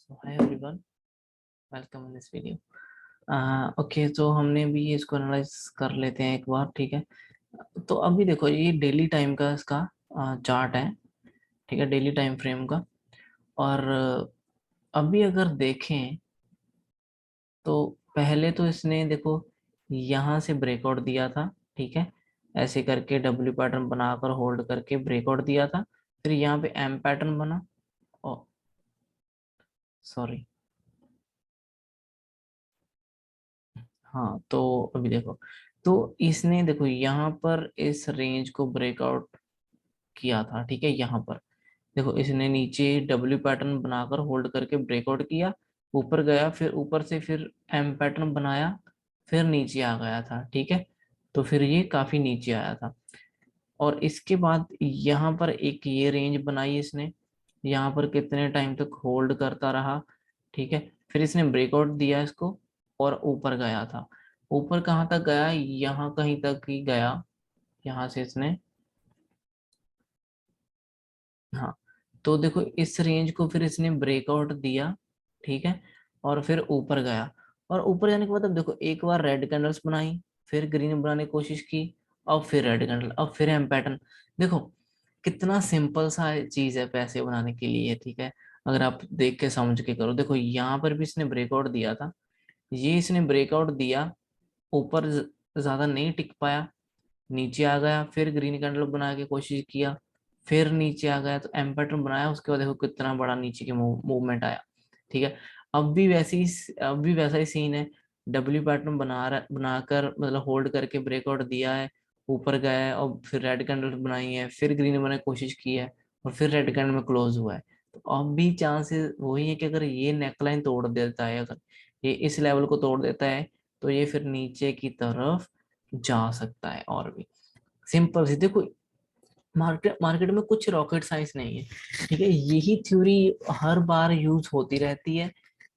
So hi everyone, welcome in this video. Okay तो हमने भी इसको एनालाइज कर लेते हैं एक बार, ठीक है। तो अभी देखो ये डेली टाइम का इसका चार्ट है, ठीक है, डेली टाइम फ्रेम का। और अभी अगर देखें तो पहले तो इसने देखो यहाँ से ब्रेकआउट दिया था, ठीक है, ऐसे करके डब्ल्यू पैटर्न बनाकर होल्ड करके ब्रेकआउट दिया था। फिर यहाँ पे एम पैटर्न बना, ओ सॉरी, हाँ तो अभी देखो, तो इसने देखो यहाँ पर इस रेंज को ब्रेकआउट किया था, ठीक है। यहाँ पर देखो इसने नीचे डब्ल्यू पैटर्न बनाकर होल्ड करके ब्रेकआउट किया, ऊपर गया, फिर ऊपर से फिर एम पैटर्न बनाया, फिर नीचे आ गया था, ठीक है। तो फिर ये काफी नीचे आया था और इसके बाद यहाँ पर एक ये रेंज बनाई इसने, यहाँ पर कितने टाइम तक होल्ड करता रहा, ठीक है। फिर इसने ब्रेकआउट दिया इसको और ऊपर गया था। ऊपर कहाँ तक गया, यहाँ कहीं तक ही गया, यहाँ से इसने, हाँ। तो देखो इस रेंज को फिर इसने ब्रेकआउट दिया, ठीक है, और फिर ऊपर गया। और ऊपर जाने के बाद अब देखो एक बार रेड कैंडल्स बनाई, फिर ग्रीन बनाने की कोशिश की, अब फिर रेड कैंडल, अब फिर एम पैटर्न। देखो कितना सिंपल सा चीज है पैसे बनाने के लिए, ठीक है। अगर आप देख के समझ के करो, देखो यहाँ पर भी इसने ब्रेकआउट दिया था, ये इसने ब्रेकआउट दिया, ऊपर ज्यादा नहीं टिक पाया, नीचे आ गया, फिर ग्रीन कैंडल बना के कोशिश किया, फिर नीचे आ गया, तो एम पैटर्न बनाया, उसके बाद देखो कितना बड़ा नीचे की मूवमेंट आया, ठीक है। अब भी वैसा ही सीन है, डब्ल्यू पैटर्न बनाकर मतलब होल्ड करके ब्रेकआउट दिया है, ऊपर गया है और फिर रेड कैंडल बनाई है, फिर ग्रीन बनाने की कोशिश की है और फिर रेड कैंडल में क्लोज हुआ है। तो अब भी चांसेस वही है कि अगर ये नेकलाइन तोड़ देता है, अगर ये इस लेवल को तोड़ देता है, तो ये फिर नीचे की तरफ जा सकता है। और भी सिंपल सी देखो, मार्केट मार्केट में कुछ रॉकेट साइंस नहीं है, ठीक है। यही थ्योरी हर बार यूज होती रहती है,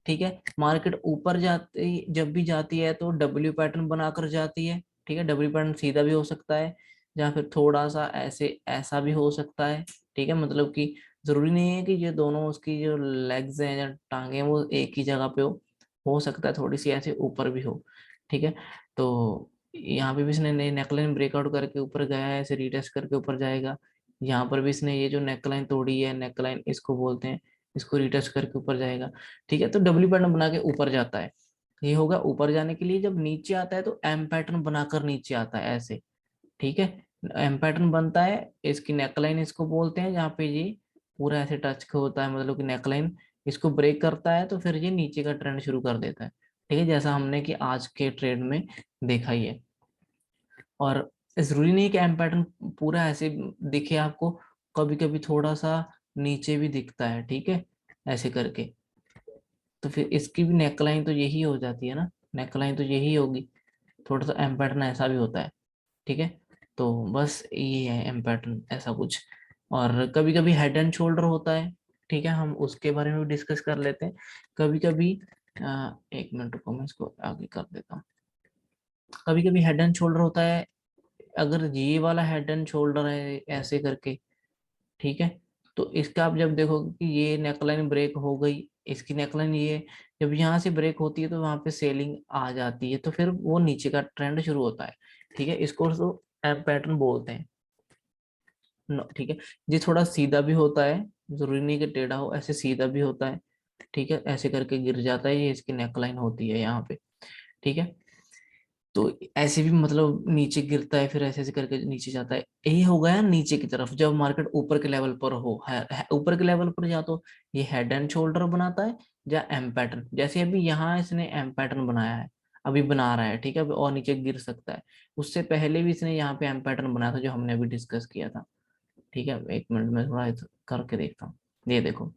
ठीक है। मार्केट ऊपर जाती, जब भी जाती है तो डब्ल्यू पैटर्न बनाकर जाती है, ठीक है। डब्ल्यू पैटर्न सीधा भी हो सकता है, या फिर थोड़ा सा ऐसे ऐसा भी हो सकता है, ठीक है। मतलब कि जरूरी नहीं है कि ये दोनों उसकी जो लेग्स हैं या टांगे हैं वो एक ही जगह पे हो सकता है थोड़ी सी ऐसे ऊपर भी हो, ठीक है। तो यहाँ पे भी इसने नेकलाइन ब्रेकआउट करके ऊपर गया है, ऐसे रिटेस्ट करके ऊपर जाएगा। यहाँ पर भी इसने ये जो नेकलाइन तोड़ी है, नेकलाइन इसको बोलते हैं, इसको रिटेस्ट करके ऊपर जाएगा, ठीक है। तो डब्ल्यू पैटर्न बना के ऊपर जाता है, ये होगा ऊपर जाने के लिए। जब नीचे आता है तो एम पैटर्न बनाकर नीचे आता है ऐसे, ठीक है। एम पैटर्न बनता है, इसकी नेकलाइन इसको बोलते हैं, जहाँ पे ये पूरा ऐसे टच होता है, मतलब कि नेकलाइन इसको ब्रेक करता है, तो फिर ये नीचे का ट्रेंड शुरू कर देता है, ठीक है, जैसा हमने कि आज के ट्रेड में देखा ही है। और जरूरी नहीं कि एम पैटर्न पूरा ऐसे दिखे आपको, कभी कभी थोड़ा सा नीचे भी दिखता है, ठीक है, ऐसे करके। तो फिर इसकी भी नेकलाइन तो यही हो जाती है ना, नेकलाइन तो यही होगी, थोड़ा सा एम पैटर्न ऐसा भी होता है, ठीक है। तो बस ये है एम पैटर्न ऐसा कुछ। और कभी कभी हेड एंड शोल्डर होता है, ठीक है, हम उसके बारे में भी डिस्कस कर लेते हैं। कभी कभी एक मिनट रुको, मैं इसको आगे कर देता हूँ। कभी कभी हेड एंड शोल्डर होता है, अगर ये वाला हेड एंड शोल्डर है ऐसे करके, ठीक है, तो इसका आप जब देखोगे कि ये नेकलाइन ब्रेक हो गई, इसकी नेकलाइन ये, जब यहाँ से ब्रेक होती है तो वहां पे सेलिंग आ जाती है, तो फिर वो नीचे का ट्रेंड शुरू होता है, ठीक है। इसको तो पैटर्न बोलते हैं, ठीक है। ये थोड़ा सीधा भी होता है, जरूरी नहीं कि टेढ़ा हो, ऐसे सीधा भी होता है, ठीक है, ऐसे करके गिर जाता है, ये इसकी नेकलाइन होती है यहाँ पे, ठीक है। तो ऐसे भी मतलब नीचे गिरता है, फिर ऐसे ऐसे करके नीचे जाता है, यही हो गया नीचे की तरफ जब मार्केट ऊपर के लेवल पर हो ऊपर के लेवल पर या तो ये हेड एंड शोल्डर बनाता है या एम पैटर्न, जैसे अभी यहाँ इसने एम पैटर्न बनाया है, अभी बना रहा है, ठीक है, अभी और नीचे गिर सकता है। उससे पहले भी इसने यहाँ पे एम पैटर्न बनाया था जो हमने अभी डिस्कस किया था, ठीक है। एक मिनट में थोड़ा करके देखता हूँ, ये देखो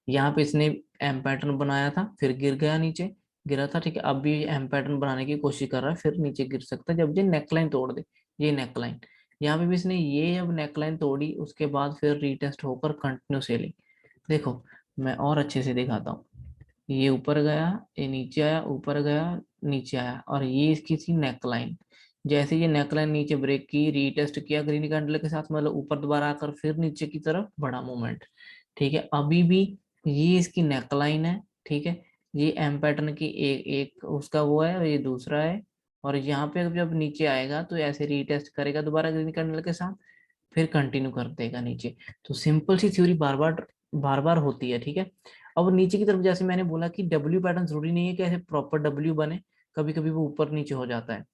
यहाँ पे इसने एम पैटर्न बनाया था, फिर गिर गया नीचे, गिरा था, ठीक है। अब भी एम पैटर्न बनाने की कोशिश कर रहा है, फिर नीचे गिर सकता है जब ये नेकलाइन तोड़ दे, ये नेकलाइन। यहाँ पे भी इसने ये जब नेकलाइन तोड़ी, उसके बाद फिर रीटेस्ट होकर कंटिन्यू सेलिंग। देखो मैं और अच्छे से दिखाता हूँ, ये ऊपर गया, ये नीचे आया, ऊपर गया, नीचे आया, और ये इसकी थी नेकलाइन। जैसे ये नेकलाइन नीचे ब्रेक की, रीटेस्ट किया ग्रीन कैंडल के साथ, मतलब ऊपर दोबारा आकर फिर नीचे की तरफ बड़ा मूवमेंट, ठीक है। अभी भी ये इसकी नेकलाइन है, ठीक है। ये एम पैटर्न की एक एक उसका वो है और ये दूसरा है। और यहाँ पे जब नीचे आएगा तो ऐसे रीटेस्ट करेगा दोबारा ग्रीन कैंडल के साथ, फिर कंटिन्यू कर देगा नीचे। तो सिंपल सी थ्योरी बार बार होती है, ठीक है। अब नीचे की तरफ जैसे मैंने बोला कि डब्ल्यू पैटर्न जरूरी नहीं है कि ऐसे प्रॉपर डब्ल्यू बने, कभी कभी वो ऊपर नीचे हो जाता है।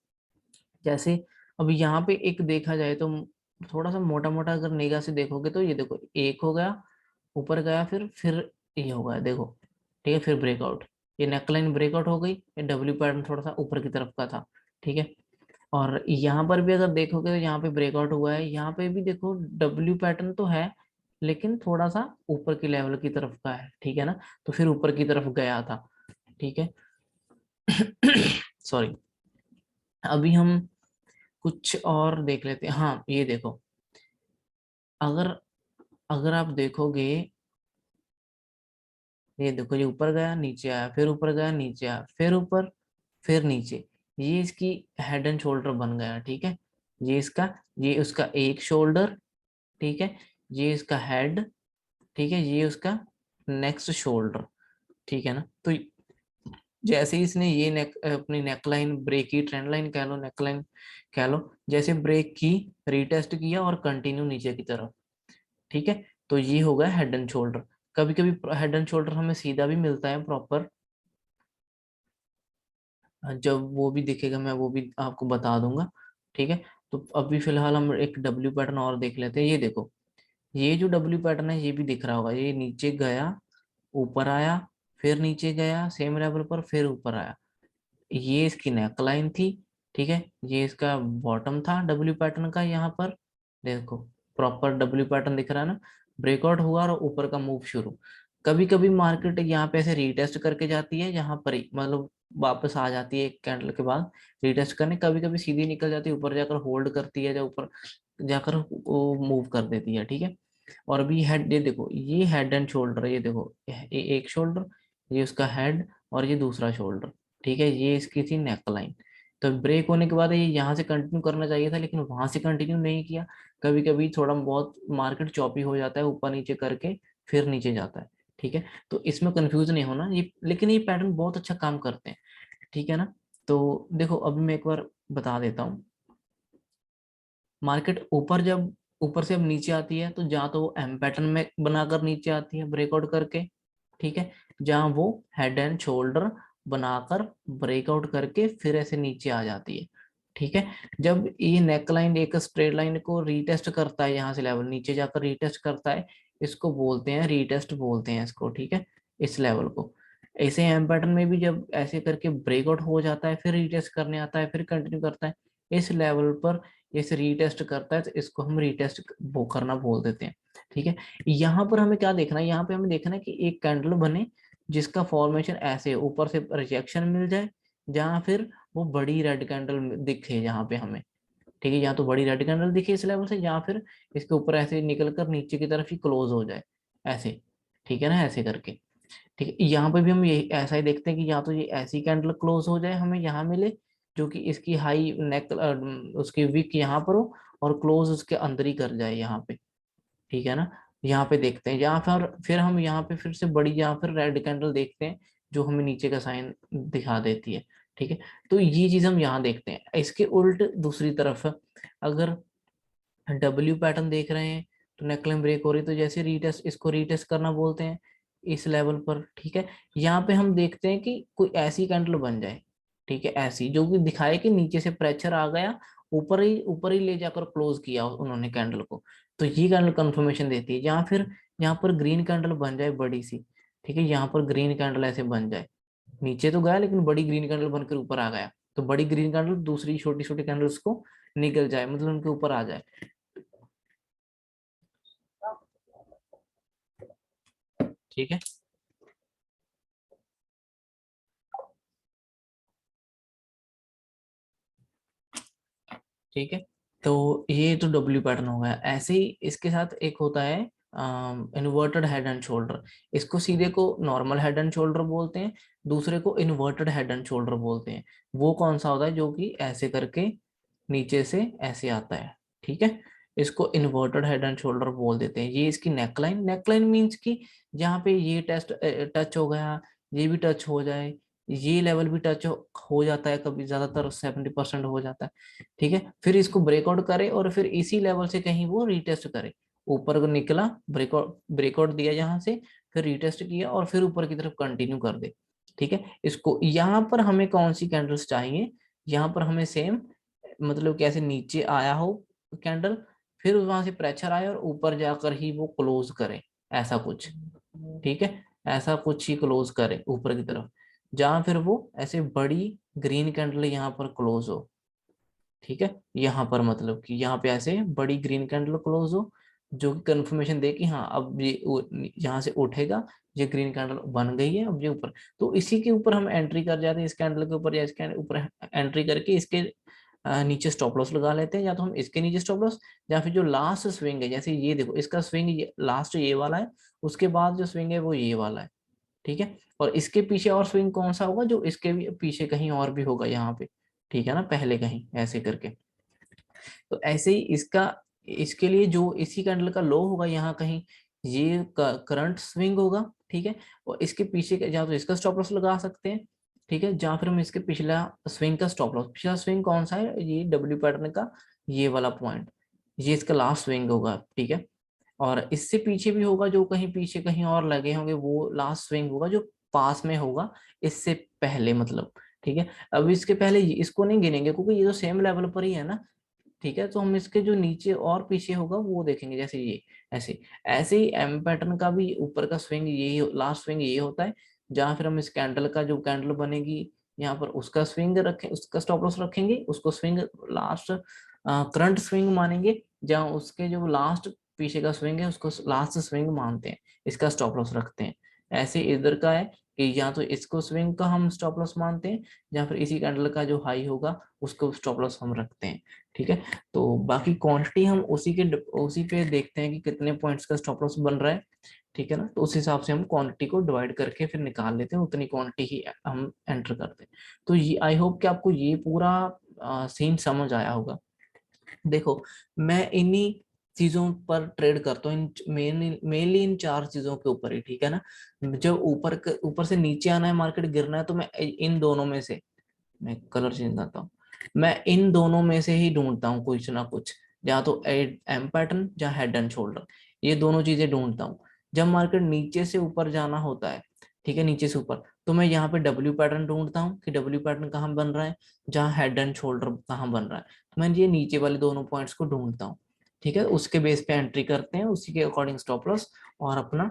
जैसे अब यहाँ पे एक देखा जाए तो थोड़ा सा मोटा मोटा अगर निगाह से देखोगे तो ये देखो एक हो गया, ऊपर गया, फिर ये हो गया, देखो, ठीक है। फिर ब्रेकआउट, ये नेकलाइन ब्रेकआउट हो गई, ये डब्ल्यू पैटर्न थोड़ा सा ऊपर की तरफ का था, ठीक है। और यहाँ पर भी अगर देखोगे तो यहाँ पे ब्रेकआउट हुआ है, यहाँ पे भी देखो डब्ल्यू पैटर्न तो है लेकिन थोड़ा सा ऊपर की लेवल की तरफ का है, ठीक है ना। तो फिर ऊपर की तरफ गया था, ठीक है। सॉरी। अभी हम कुछ और देख लेते हैं। हाँ ये देखो, अगर अगर आप देखोगे, ये देखो ये ऊपर गया नीचे आया, फिर ऊपर गया नीचे आया, फिर ऊपर, फिर नीचे, ये इसकी हेड एंड शोल्डर बन गया, ठीक है। ये इसका, ये उसका एक शोल्डर, ठीक है। ये इसका हेड, ठीक है। ये उसका नेक्स्ट शोल्डर, ठीक है ना। तो जैसे ही इसने ये अपनी नेकलाइन ब्रेक की, ट्रेंड लाइन कह लो, नेकलाइन कह लो, जैसे ब्रेक की, रीटेस्ट किया और कंटिन्यू नीचे की तरफ, ठीक है। तो ये हो गया हेड एंड शोल्डर। कभी कभी हेड एंड शोल्डर हमें सीधा भी मिलता है प्रॉपर, जब वो भी दिखेगा मैं वो भी आपको बता दूंगा, ठीक है। तो अभी फिलहाल हम एक डब्ल्यू पैटर्न और देख लेते हैं। ये देखो, ये जो डब्ल्यू पैटर्न है ये भी दिख रहा होगा, ये नीचे गया, ऊपर आया, फिर नीचे गया सेम लेवल पर, फिर ऊपर आया। ये इसकी नेकलाइन थी, ठीक है। ये इसका बॉटम था डब्ल्यू पैटर्न का, यहाँ पर देखो प्रॉपर डब्ल्यू पैटर्न दिख रहा है ना। ब्रेकआउट हुआ और ऊपर का मूव शुरू। कभी कभी मार्केट यहाँ पे ऐसे रीटेस्ट करके जाती है, यहाँ पर ही मतलब वापस आ जाती है एक कैंडल के बाद रीटेस्ट करने, कभी कभी सीधी निकल जाती है ऊपर जाकर होल्ड करती है, या ऊपर जाकर वो मूव कर देती है, ठीक है। और अभी हेड, ये देखो ये हेड एंड शोल्डर, ये देखो ये एक शोल्डर, ये उसका हेड, और ये दूसरा शोल्डर, ठीक है। ये इसकी थी नेकलाइन। तो ब्रेक होने के बाद ये यहाँ से कंटिन्यू करना चाहिए था लेकिन वहां से कंटिन्यू नहीं किया। कभी कभी थोड़ा बहुत मार्केट चॉपी हो जाता है, ऊपर नीचे करके फिर नीचे जाता है, ठीक है। तो इसमें कंफ्यूज नहीं होना ये, लेकिन ये पैटर्न बहुत अच्छा काम करते हैं, ठीक है ना। तो देखो अभी मैं एक बार बता देता हूँ। मार्केट ऊपर जब ऊपर से अब नीचे आती है तो जहाँ तो वो एम पैटर्न में बनाकर नीचे आती है ब्रेकआउट करके, ठीक है। जहाँ वो हेड एंड शोल्डर बनाकर ब्रेकआउट करके फिर ऐसे नीचे आ जाती है, ठीक है। जब ये नेक लाइन एक स्ट्रेट लाइन को रीटेस्ट करता है, यहाँ से लेवल नीचे जाकर रीटेस्ट करता है, इसको बोलते हैं रीटेस्ट बोलते हैं इसको, ठीक है, इस लेवल को। ऐसे एम पैटर्न में भी जब ऐसे करके ब्रेकआउट हो जाता है फिर रीटेस्ट करने आता है, फिर कंटिन्यू करता है इस लेवल पर, इसे रीटेस्ट करता है, तो इसको हम रीटेस्ट वो करना बोल देते हैं, ठीक है। यहाँ पर हमें क्या देखना है, यहाँ पे हमें देखना है कि एक कैंडल बने जिसका फॉर्मेशन ऐसे ऊपर से रिजेक्शन मिल जाए, जहाँ फिर वो बड़ी रेड कैंडल दिखे यहाँ पे हमें, ठीक है। यहाँ तो बड़ी रेड कैंडल दिखे इस लेवल से, जहाँ फिर इसके ऊपर ऐसे निकल कर नीचे की तरफ ही क्लोज हो जाए ऐसे, ठीक है ना, ऐसे करके, ठीक है। यहाँ पे भी हम यही ऐसा ही देखते हैं कि या तो ये ऐसी कैंडल क्लोज हो जाए हमें यहाँ मिले, जो कि इसकी हाई नेक उसकी विक यहाँ पर हो और क्लोज उसके अंदर ही कर जाए यहाँ पे, ठीक है ना। यहाँ पे देखते हैं, यहाँ फिर हम यहाँ पे फिर से बड़ी यहाँ फिर रेड कैंडल देखते हैं जो हमें नीचे का साइन दिखा देती है, ठीक है। तो ये चीज हम यहाँ देखते हैं। इसके उल्ट दूसरी तरफ अगर डब्ल्यू पैटर्न देख रहे हैं तो नेकलाइन ब्रेक हो रही है, तो जैसे रीटेस्ट, इसको रीटेस्ट करना बोलते हैं इस लेवल पर, ठीक है। यहाँ पे हम देखते हैं कि कोई ऐसी कैंडल बन जाए, ठीक है, ऐसी जो कि दिखाए कि नीचे से प्रेशर आ गया, ऊपर ही ले जाकर क्लोज किया उन्होंने कैंडल को, तो ये कैंडल कंफर्मेशन देती है। या फिर यहाँ पर ग्रीन कैंडल बन जाए बड़ी सी, ठीक है, यहाँ पर ग्रीन कैंडल ऐसे बन जाए, नीचे तो गया लेकिन बड़ी ग्रीन कैंडल बनकर ऊपर आ गया, तो बड़ी ग्रीन कैंडल दूसरी छोटी छोटी कैंडल्स को निकल जाए, मतलब उनके ऊपर आ जाए, ठीक है, ठीक है। तो ये तो डब्ल्यू पैटर्न हो गया। ऐसे ही इसके साथ एक होता है इन्वर्टेड हेड एंड शोल्डर। इसको सीधे को नॉर्मल हेड एंड शोल्डर बोलते हैं, दूसरे को इन्वर्टेड हेड एंड शोल्डर बोलते हैं। वो कौन सा होता है, जो कि ऐसे करके नीचे से ऐसे आता है, ठीक है। इसको इन्वर्टेड हेड एंड शोल्डर बोल देते हैं। ये इसकी नेकलाइन, नेकलाइन मीन्स कि जहाँ पे ये टच हो गया, ये भी टच हो जाए, ये लेवल भी टच हो जाता है, कभी ज्यादातर 70% हो जाता है, ठीक है। फिर इसको ब्रेकआउट करे और फिर इसी लेवल से कहीं वो रिटेस्ट करे, ऊपर को निकला, ब्रेकआउट ब्रेकआउट दिया यहाँ से, फिर रिटेस्ट किया और फिर ऊपर की तरफ कंटिन्यू कर दे, ठीक है। इसको यहाँ पर हमें कौन सी कैंडल्स चाहिए, यहाँ पर हमें सेम, मतलब कैसे नीचे आया हो कैंडल, फिर वहां से प्रेशर आए और ऊपर जाकर ही वो क्लोज करे, ऐसा कुछ, ठीक है। ऐसा कुछ ही क्लोज करे ऊपर की तरफ, जहां फिर वो ऐसे बड़ी ग्रीन कैंडल यहाँ पर क्लोज हो, ठीक है। यहाँ पर मतलब कि यहाँ पे ऐसे बड़ी ग्रीन कैंडल क्लोज हो, जो कि कंफर्मेशन दे कि हाँ अब ये यहाँ से उठेगा, ये ग्रीन कैंडल बन गई है, अब ये ऊपर। तो इसी के ऊपर हम एंट्री कर जाते हैं, इस कैंडल के ऊपर या इसके ऊपर एंट्री करके इसके नीचे स्टॉप लॉस लगा लेते हैं, या तो हम इसके नीचे स्टॉप लॉस, या फिर जो लास्ट स्विंग है, जैसे ये देखो इसका स्विंग लास्ट ये वाला है, उसके बाद जो स्विंग है वो ये वाला है, ठीक है। और इसके पीछे और स्विंग कौन सा होगा, जो इसके भी पीछे कहीं और भी होगा यहाँ पे, ठीक है ना, पहले कहीं ऐसे करके। तो ऐसे ही इसका, इसके लिए जो इसी कैंडल का लो होगा यहाँ कहीं, ये करंट स्विंग होगा, ठीक है। और इसके पीछे या तो इसका स्टॉप लॉस लगा सकते हैं, ठीक है, जहाँ फिर हम इसके पिछला स्विंग का स्टॉप लॉस, पिछला स्विंग कौन सा है, ये डब्ल्यू पैटर्न का ये वाला पॉइंट, ये इसका लास्ट स्विंग होगा, ठीक है। और इससे पीछे भी होगा, जो कहीं पीछे कहीं और लगे होंगे, वो लास्ट स्विंग होगा जो पास में होगा इससे पहले, मतलब, ठीक है। अब इसके पहले इसको नहीं गिनेंगे क्योंकि ये तो सेम लेवल पर ही है ना, ठीक है। तो हम इसके जो नीचे और पीछे होगा वो देखेंगे, जैसे ये ऐसे, ऐसे ही एम पैटर्न का भी ऊपर का स्विंग यही, लास्ट स्विंग ये होता है, जहां फिर हम इस कैंडल का जो कैंडल बनेगी यहाँ पर उसका स्विंग रखें, उसका स्टॉप लॉस रखेंगे, उसको स्विंग लास्ट करंट स्विंग मानेंगे, जहां उसके जो लास्ट पीछे का स्विंग है उसको लास्ट स्विंग मानते हैं, इसका स्टॉप लॉस रखते हैं। ऐसे इधर का है कि या तो इसको स्विंग का हम स्टॉप लॉस मानते हैं, या फिर इसी कैंडल का जो हाई होगा उसको स्टॉप लॉस हम रखते हैं, ठीक है। तो बाकी क्वांटिटी हम उसी पे देखते हैं कि कितने पॉइंट्स का स्टॉप लॉस बन रहा है, ठीक है ना। तो उस हिसाब से हम क्वांटिटी को डिवाइड करके फिर निकाल लेते हैं, उतनी क्वांटिटी ही हम एंटर करते हैं। तो ये आई होप कि आपको ये पूरा सीन समझ आया होगा। देखो, मैं इन्हीं चीजों पर ट्रेड करता हूँ, इन मेनली इन चार चीजों के ऊपर ही, ठीक है ना। जब ऊपर से नीचे आना है, मार्केट गिरना है, तो मैं इन दोनों में से, मैं कलर चेंज करता हूँ, मैं इन दोनों में से ही ढूंढता हूँ कुछ ना कुछ, या तो एम पैटर्न या हेड एंड शोल्डर, ये दोनों चीजें ढूंढता हूँ। जब मार्केट नीचे से ऊपर जाना होता है, ठीक है, नीचे से ऊपर, तो मैं यहाँ पे डब्ल्यू पैटर्न ढूंढता हूँ कि डब्ल्यू पैटर्न कहाँ बन रहा है, जहाँ हेड एंड शोल्डर कहाँ बन रहा है, तो मैं ये नीचे वाले दोनों पॉइंट्स को ढूंढता हूँ, ठीक है। उसके बेस पे एंट्री करते हैं, उसी के अकॉर्डिंग स्टॉप लॉस और अपना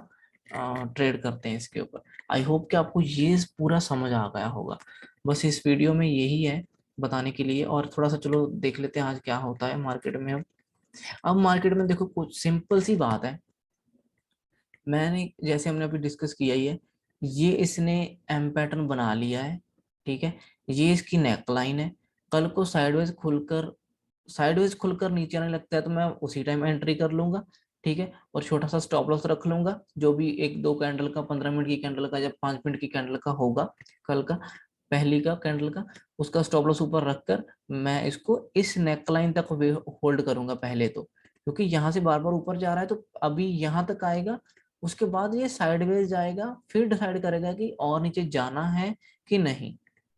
ट्रेड करते हैं इसके ऊपर। आई होप कि आपको ये पूरा समझ आ गया होगा। बस इस वीडियो में यही है बताने के लिए, और थोड़ा सा चलो देख लेते हैं आज क्या होता है मार्केट में। अब मार्केट में देखो कुछ सिंपल सी बात है, मैंने जैसे हमने अभी डिस्कस किया ही है, ये इसने एम पैटर्न बना लिया है, ठीक है। ये इसकी नेकलाइन है, कल को साइडवेज खुलकर नीचे आने लगता है तो मैं उसी टाइम एंट्री कर लूंगा, ठीक है। और छोटा सा स्टॉप लॉस रख लूंगा, जो भी एक दो कैंडल का, 15 मिनट की कैंडल का या 5 मिनट की कैंडल का होगा कल का, पहली का कैंडल का, उसका स्टॉप लॉस ऊपर रखकर मैं इसको इस नेकलाइन तक होल्ड करूंगा पहले तो, क्योंकि यहाँ से बार बार ऊपर जा रहा है तो अभी यहाँ तक आएगा, उसके बाद ये साइडवेज जाएगा, फिर डिसाइड करेगा कि और नीचे जाना है कि नहीं,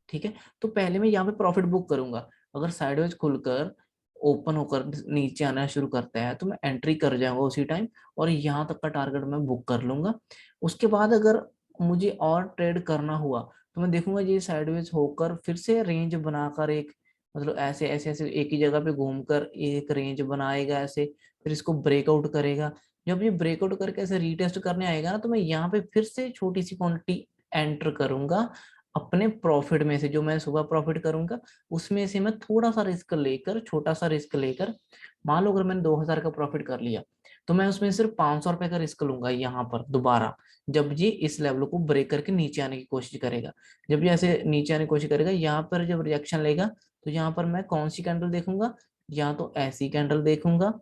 ठीक है। तो पहले मैं यहाँ पे प्रॉफिट बुक करूंगा, अगर साइडवेज खुलकर ओपन होकर नीचे आना शुरू करता है तो मैं एंट्री कर जाऊंगा उसी टाइम, और यहाँ तक का टारगेट मैं बुक कर लूंगा। उसके बाद अगर मुझे और ट्रेड करना हुआ तो मैं देखूंगा ये साइडवेज होकर फिर से रेंज बनाकर एक, मतलब ऐसे ऐसे ऐसे एक ही जगह पे घूमकर एक रेंज बनाएगा ऐसे, फिर इसको ब्रेकआउट करेगा। जब ये ब्रेकआउट करके ऐसे रीटेस्ट करने आएगा ना, तो मैं यहाँ पे फिर से छोटी सी क्वांटिटी एंटर करूंगा अपने प्रॉफिट में से, जो मैं सुबह प्रॉफिट करूंगा उसमें से मैं थोड़ा सा रिस्क लेकर, छोटा सा रिस्क लेकर, मान लो अगर मैंने 2000 का प्रॉफिट कर लिया, तो मैं उसमें सिर्फ 500 रुपए का रिस्क लूंगा यहाँ पर दोबारा, जब ये इस लेवल को ब्रेक करके नीचे आने की कोशिश करेगा। जब ये ऐसे नीचे आने की कोशिश करेगा, यहाँ पर जब रिएक्शन लेगा, तो यहाँ पर मैं कौन सी कैंडल देखूंगा, या तो ऐसी कैंडल देखूंगा,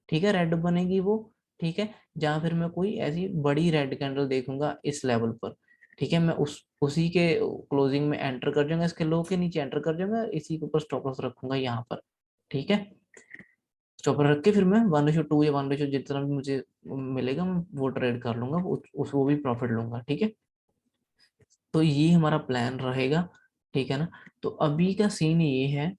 ठीक है, रेड बनेगी वो, ठीक है, जहां फिर मैं कोई ऐसी बड़ी रेड कैंडल देखूंगा इस लेवल पर, ठीक है। मैं उसी के क्लोजिंग में एंटर कर जाऊंगा, इसके लो के नीचे एंटर कर जाऊंगा, इसी के ऊपर स्टॉप लॉस रखूंगा यहाँ पर, ठीक है। स्टॉप लॉस रख के फिर मैं 1:2 या 1:, जितना भी मुझे मिलेगा मैं वो ट्रेड कर लूंगा, उस वो भी प्रॉफिट लूंगा, ठीक है। तो ये हमारा प्लान रहेगा, ठीक है ना। तो अभी का सीन ये है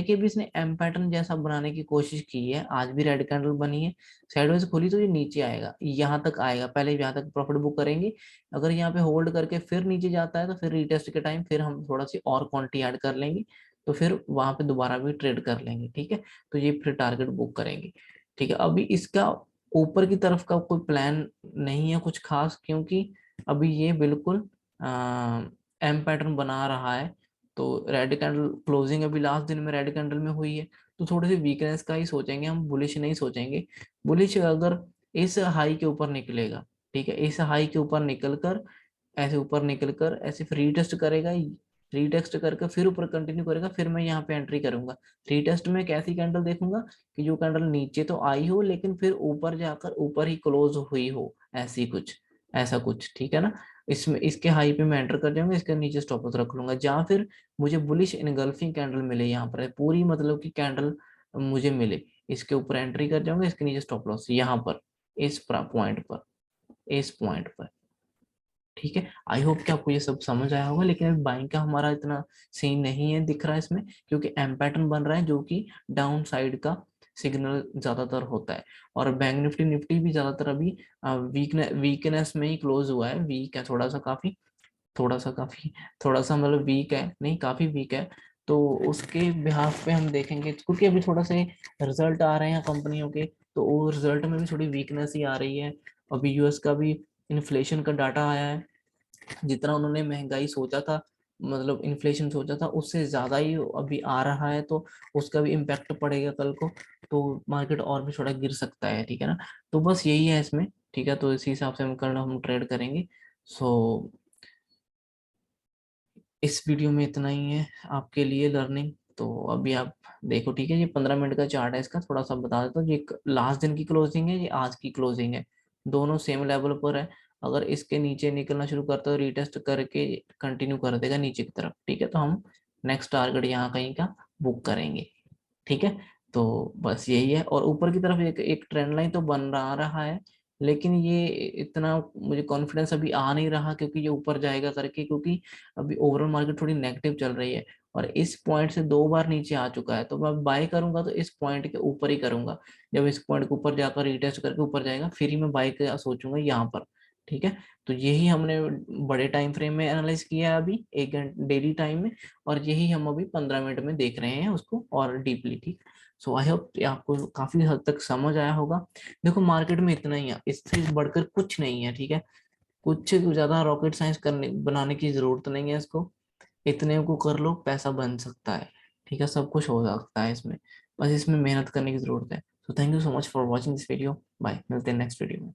कि अभी इसने एम पैटर्न जैसा बनाने की कोशिश की है, आज भी रेड कैंडल बनी है, साइडवेज खोली तो ये नीचे आएगा, यहाँ तक आएगा, पहले यहाँ तक प्रॉफिट बुक करेंगे। अगर यहाँ पे होल्ड करके फिर नीचे जाता है तो फिर रीटेस्ट के टाइम फिर हम थोड़ा सी और क्वांटिटी ऐड कर लेंगे, तो फिर वहां पे दोबारा भी ट्रेड कर लेंगे, ठीक है। तो ये फिर टारगेट बुक करेंगे, ठीक है। अभी इसका ऊपर की तरफ का कोई प्लान नहीं है कुछ खास, क्योंकि अभी ये बिल्कुल एम पैटर्न बना रहा है। तो रेड कैंडल क्लोजिंग अभी लास्ट दिन में रेड कैंडल में हुई है, तो थोड़ी सी वीकनेस का ही सोचेंगे हम, बुलिश नहीं सोचेंगे। बुलिश अगर इस हाई के ऊपर निकलेगा, ठीक है, इस हाई के ऊपर निकल कर ऐसे ऊपर निकल कर ऐसे फिर रीटेस्ट करेगा, रीटेस्ट करके फिर ऊपर कंटिन्यू करेगा, फिर मैं यहाँ पे एंट्री करूंगा। रीटेस्ट में कैसी कैंडल देखूंगा कि जो कैंडल नीचे तो आई हो लेकिन फिर ऊपर जाकर ऊपर ही क्लोज हुई हो, ऐसी कुछ, ऐसा कुछ, ठीक है ना। इसमें इसके हाई पे मैं एंटर कर जाऊंगा, इसके नीचे स्टॉप लॉस रख लूंगा, जहाँ फिर मुझे बुलिश इनगल्फिंग कैंडल मिले, यहाँ पर पूरी मतलब की कैंडल मुझे मिले, इसके ऊपर एंट्री कर जाऊंगा, इसके नीचे स्टॉप लॉस यहाँ पर, इस पॉइंट पर, इस पॉइंट पर, ठीक है। आई होप कि आपको ये सब समझ आया होगा, लेकिन अभी बाइंग का हमारा इतना सीन नहीं है दिख रहा है इसमें, क्योंकि एम पैटर्न बन रहा है जो कि डाउन साइड का सिग्नल ज्यादातर होता है। और बैंक निफ्टी निफ्टी भी ज्यादातर अभी वीकनेस में ही क्लोज हुआ है, वीक है थोड़ा सा, काफी थोड़ा सा काफी थोड़ा सा मतलब वीक है, नहीं काफी वीक है। तो उसके बिहाफ पे हम देखेंगे, क्योंकि अभी थोड़ा से रिजल्ट आ रहे हैं कंपनियों के, तो वो रिजल्ट में भी थोड़ी वीकनेस ही आ रही है। अभी यूएस का भी इन्फ्लेशन का डाटा आया है, जितना उन्होंने महंगाई सोचा था, मतलब इन्फ्लेशन सोचा था उससे ज्यादा ही अभी आ रहा है, तो उसका भी इम्पैक्ट पड़ेगा कल को, तो मार्केट और भी थोड़ा गिर सकता है, ठीक है ना। तो बस यही है इसमें, ठीक है। तो इसी हिसाब से हम कल हम ट्रेड करेंगे। सो इस वीडियो में इतना ही है आपके लिए लर्निंग। तो अभी आप देखो, ठीक है, ये 15 मिनट का चार्ट है, इसका थोड़ा सा बता देता हूँ। ये लास्ट दिन की क्लोजिंग है, ये आज की क्लोजिंग है, दोनों सेम लेवल पर है। अगर इसके नीचे निकलना शुरू करता है, रीटेस्ट करके कंटिन्यू कर देगा नीचे की तरफ, ठीक है, तो हम नेक्स्ट टारगेट यहाँ कहीं का बुक करेंगे, ठीक है। तो बस यही है, और ऊपर की तरफ एक एक ट्रेंड लाइन तो बन रहा है, लेकिन ये इतना मुझे कॉन्फिडेंस अभी आ नहीं रहा क्योंकि ये ऊपर जाएगा करके, क्योंकि अभी ओवरऑल मार्केट थोड़ी नेगेटिव चल रही है, और इस पॉइंट से 2 बार नीचे आ चुका है, तो मैं बाय करूंगा तो इस पॉइंट के ऊपर ही करूंगा। जब इस पॉइंट के ऊपर जाकर रिटेस्ट करके ऊपर जाएगा, फिर ही मैं बाय का सोचूंगा यहाँ पर, ठीक है। तो यही हमने बड़े टाइम फ्रेम में एनालाइज किया है अभी, 1 घंटे डेली टाइम में, और यही हम अभी 15 मिनट में देख रहे हैं उसको और डीपली, ठीक। सो आई होप आपको काफी हद तक समझ आया होगा। देखो मार्केट में इतना ही है, इससे बढ़कर कुछ नहीं है, ठीक है। कुछ ज्यादा रॉकेट साइंस करने बनाने की जरूरत नहीं है इसको, इतने को कर लो पैसा बन सकता है, ठीक है, सब कुछ हो सकता है इसमें, बस इसमें मेहनत करने की जरूरत है। तो thank you so much for watching this video, bye, मिलते हैं नेक्स्ट वीडियो में।